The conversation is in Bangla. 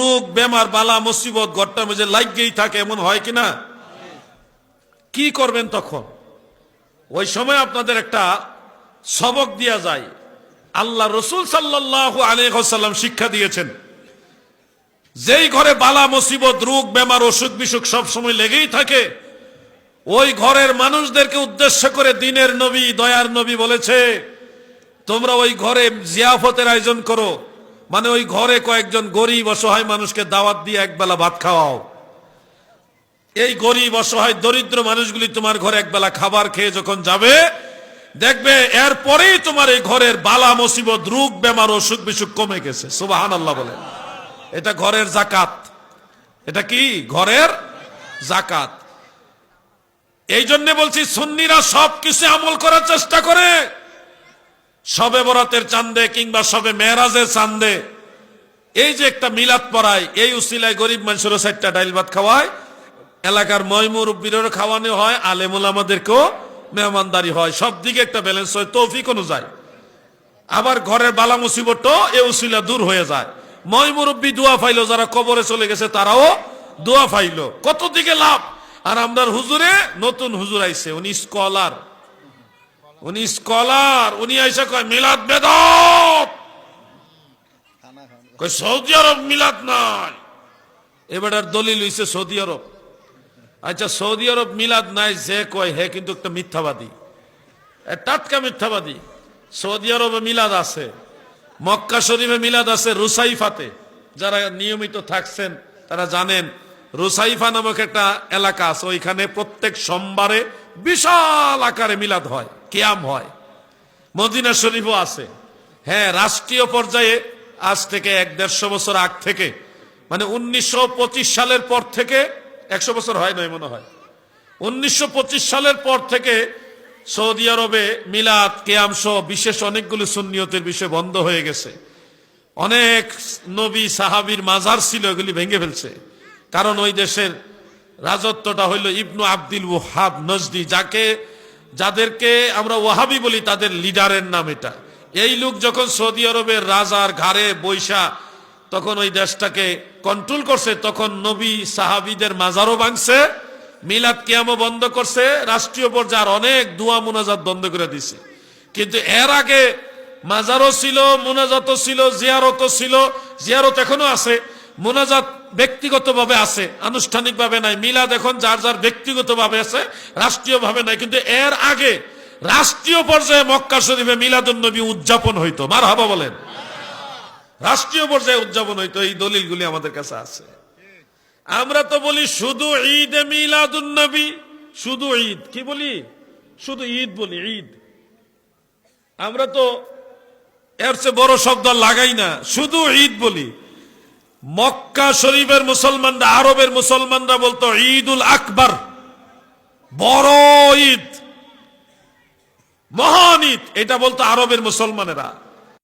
রোগ বেমার বালা মুসিবত ঘরটার মধ্যে লাগেই থাকে, এমন হয় কিনা? কি করবেন তখন? ওই সময় আপনাদের একটা সবক দেয়া যায়। আল্লাহ রসুল সাল্লাল্লাহু আলাইহি ওয়াসাল্লাম শিক্ষা দিয়েছেন, যেই ঘরে বালা মুসিবত রোগ বেমার অসুখ বিসুখ সব সময় লেগেই থাকে, ওই ঘরের মানুষদেরকে উদ্দেশ্য করে দিনের নবী দয়ার নবী বলেছে, তোমরা ওই ঘরে জিয়াফতের আয়োজন করো, মানে ওই ঘরে কয়েকজন গরিব অসহায় মানুষকে দাওয়াত দিয়ে একবেলা ভাত খাওয়াও। এই গরিব অসহায় দরিদ্র মানুষগুলি তোমার ঘরে একবেলা খাবার খেয়ে যখন যাবে, দেখবে এরপরেই তোমার এই ঘরের বালা মুসিবত রোগ বেমার অসুখ বিসুখ কমে গেছে। সুবহানাল্লাহ বলেন। এটা ঘরের যাকাত। এটা কি? ঘরের যাকাত। এই জন্য বলছি, সুন্নিরা সবকিছু আমল করার চেষ্টা করে। শবে বরাতের চাঁদে কিংবা শবে মেরাজের চাঁদে এই যে একটা মিলাদ পড়ায়, এই উসিলায় গরিব মানুষেরও 4টা ডাইল ভাত খাওয়ায়, এলাকার ময়মুরব্বীদেরও খাওয়ানো হয়, আলেমুল আমাদেরকেও মেহমানদারি হয়, সব দিকে একটা ব্যালেন্স হয় তৌফিক অনুযায়ী। আবার ঘরের বালা মুসিবতও এই উসিলা দূর হয়ে যায়। ময়মুরব্বী দোয়া ফাইলো, যারা কবরে চলে গেছে তারাও দোয়া ফাইলো, কত দিকে লাভ। আর আমরার হুজুরে নতুন হুজুর আইছে, উনি স্কলার, উনি আইসা কয় মিলাদ বেদাত, কয় সৌদি আরব মিলাদ নাই। এবার দলিল হইছে সৌদি আরব। আচ্ছা, সৌদি আরব মিলাদ নাই যে কয়, হে কিন্তু একটা মিথ্যাবাদী, টাটকা মিথ্যাবাদী। সৌদি আরবে মিলাদ আছে, মক্কা শরীফে মিলাদ আছে, রুসাইফাতে। যারা নিয়মিত থাকছেন তারা জানেন, রুসাইফা নামক একটা এলাকা আছে, ওইখানে প্রত্যেক সোমবারে বিশাল আকারে মিলাদ হয়, কিয়াম হয়। মদিনা শরীফও আছে। হ্যাঁ, রাষ্ট্রীয় পর্যায়ে আজ থেকে 150 বছর আগ থেকে, মানে 1925 সালের পর থেকে, 100 বছর হয় নয় মনে হয়, 1925 সালের পর থেকে সৌদি আরবে মিলাদ কিয়াম সহ বিশেষ অনেকগুলো সুন্নিয়তের বিষয় বন্ধ হয়ে গেছে। অনেক নবী সাহাবীর মাজার ছিল, এগুলি ভেঙে ফেলছে। কারণ ওই দেশের রাজত্বটা হইল ইবনু আব্দুল ওয়াহাব নজদি, যাদেরকে আমরা ওয়াহাবি বলি, তাদের লিডারের নাম এটা। এই লোক যখন সৌদি আরবের রাজার ঘাড়ে বৈশা তখন ওই দেশটাকে কন্ট্রোল করছে, তখন নবী সাহাবীদের মাজারও ভাঙছে, মিলাদ কিয়ামও বন্ধ করছে, রাষ্ট্রীয় পর্যায়ে অনেক দোয়া মুনাজাত বন্ধ করে দিছে। কিন্তু এর আগে মাজারও ছিল, মুনাজাতও ছিল, জিয়ারতও ছিল। জিয়ারত এখনো আছে, মুনাজাত ব্যক্তিগতভাবে আছে, আনুষ্ঠানিকভাবে নাই। মিলাদ এখন যার যার ব্যক্তিগতভাবে আছে, রাষ্ট্রীয়ভাবে নাই। কিন্তু এর আগে রাষ্ট্রীয় পর্যায়ে মক্কা শরীফে মিলাদুন নবী উদযাপন হইতো। মারহাবা বলেন। রাষ্ট্রীয় পর্যায়ে উদযাপন হইতো। এই দলিলগুলি আমাদের কাছে আছে। আমরা তো বলি শুধু ঈদে মিলাদুন নবী, শুধু ঈদ। কি বলি? শুধু ঈদ বলি, ঈদ। আমরা তো এর চেয়ে বড় শব্দ লাগাই না, শুধু ঈদ বলি। মক্কা শরীফের মুসলমানরা, আরবের মুসলমানরা বলতো ঈদুল আকবার, বড় ঈদ, মহান ঈদ, এটা বলতো আরবের মুসলমানেরা।